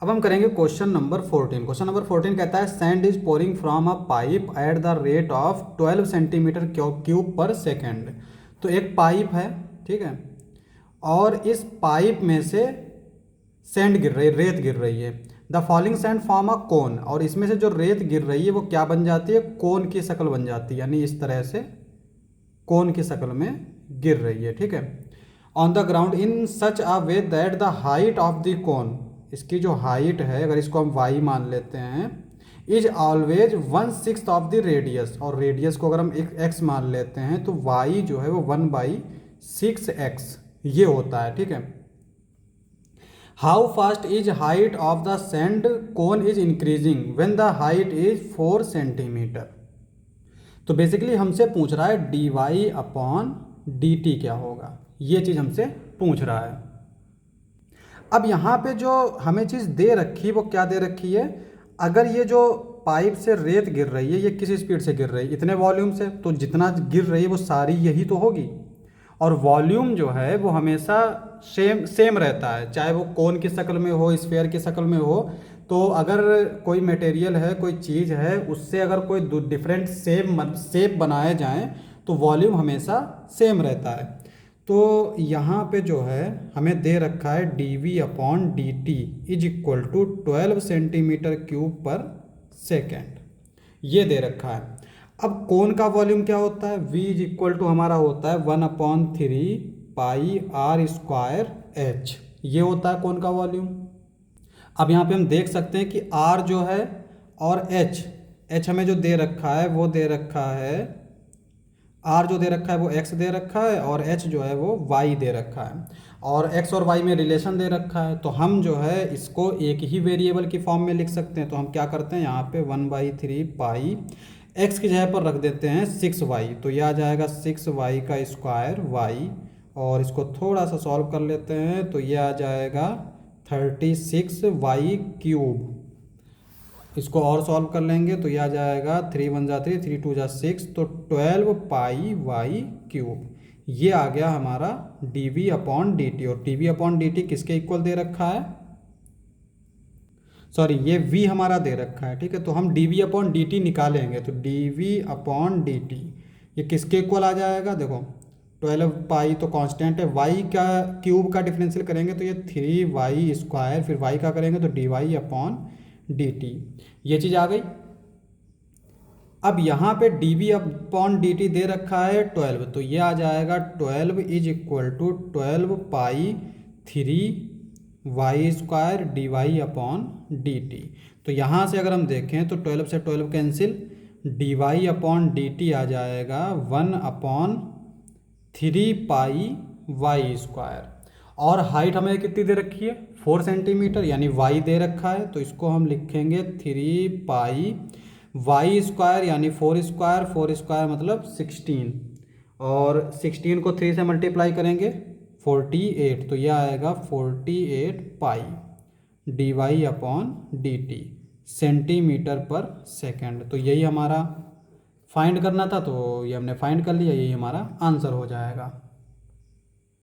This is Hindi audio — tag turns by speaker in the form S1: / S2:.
S1: अब हम करेंगे क्वेश्चन नंबर 14। क्वेश्चन नंबर 14 कहता है sand is pouring from a pipe at the rate of 12 centimetre cube पर सेकेंड। तो एक पाइप है, ठीक है, और इस पाइप में से सैंड गिर रही, रेत गिर रही है। The falling sand form a cone, और इसमें से जो रेत गिर रही है वो क्या बन जाती है, कोन की शक्ल बन जाती है, यानी इस तरह से कोन की शक्ल में गिर रही है, ठीक है। On the ground in such a way that the height of the cone, इसकी जो हाइट है अगर इसको हम वाई मान लेते हैं, is always 1/6 of the radius, और रेडियस को अगर हम एक एक्स मान लेते हैं तो वाई जो है वो 1/6x ये होता है, ठीक है। How fast is height of the sand cone is increasing when the height is 4 centimetre. तो बेसिकली हमसे पूछ रहा है D Y upon D T क्या होगा, ये चीज़ हमसे पूछ रहा है। अब यहाँ पे जो हमें चीज़ दे रखी वो क्या दे रखी है, अगर ये जो पाइप से रेत गिर रही है ये किस स्पीड से गिर रही है, इतने वॉल्यूम से, तो जितना गिर रही है वो सारी यही तो होगी। और वॉल्यूम जो है वो हमेशा सेम सेम रहता है, चाहे वो कोन की शक्ल में हो, स्फीयर की शक्ल में हो। तो अगर कोई मटेरियल है, कोई चीज़ है, उससे अगर कोई डिफरेंट शेप बनाए जाएं तो वॉल्यूम हमेशा सेम रहता है। तो यहाँ पे जो है हमें दे रखा है D V upon D T is equal to 12 centimetre cube पर सेकेंड, ये दे रखा है। अब कोन का वॉल्यूम क्या होता है, v इज इक्वल टू हमारा होता है 1/3 पाई आर स्क्वायर एच, ये होता है कोन का वॉल्यूम। अब यहाँ पे हम देख सकते हैं कि r जो है और h हमें जो दे रखा है वो दे रखा है, r जो दे रखा है वो x दे रखा है, और h जो है वो y दे रखा है, और x और y में रिलेशन दे रखा है। तो हम जो है इसको एक ही वेरिएबल की फॉर्म में लिख सकते हैं। तो हम क्या करते हैं, यहाँ पे 1/3 पाई x की जगह पर रख देते हैं 6y, तो यह आ जाएगा 6y का स्क्वायर y, और इसको थोड़ा सा सॉल्व कर लेते हैं तो यह आ जाएगा 36y क्यूब। इसको और सॉल्व कर लेंगे तो यह आ जाएगा 3 1 जा 3 3 2 जा 6, तो 12 पाई वाई क्यूब, ये आ गया हमारा D V upon D T. और D V upon D T किसके इक्वल दे रखा है, सॉरी ये v हमारा दे रखा है, ठीक है। तो हम D V upon D T निकालेंगे तो D V upon D T ये किसके इक्वल आ जाएगा, देखो 12 पाई तो कांस्टेंट है, y का क्यूब का डिफरेंशियल करेंगे तो ये 3y स्क्वायर, फिर y का करेंगे तो D Y upon D T, ये चीज़ आ गई। अब यहाँ पे D V upon D T दे रखा है 12, तो ये आ जाएगा 12 is equal to 12 pi 3y square D Y upon D T. तो यहाँ से अगर हम देखें तो 12 से 12 cancel, D Y upon D T आ जाएगा 1/3 पाई वाई स्क्वायर, और हाइट हमें कितनी दे रखी है 4 सेंटीमीटर, यानी y दे रखा है, तो इसको हम लिखेंगे 3 पाई वाई स्क्वायर, यानी 4 स्क्वायर, 4 स्क्वायर मतलब 16, और 16 को 3 से मल्टीप्लाई करेंगे 48, तो यह आएगा 48 pi D Y upon D T centimetre per second. तो यही हमारा फाइंड करना था, तो ये हमने फाइंड कर लिया, यही हमारा आंसर हो जाएगा।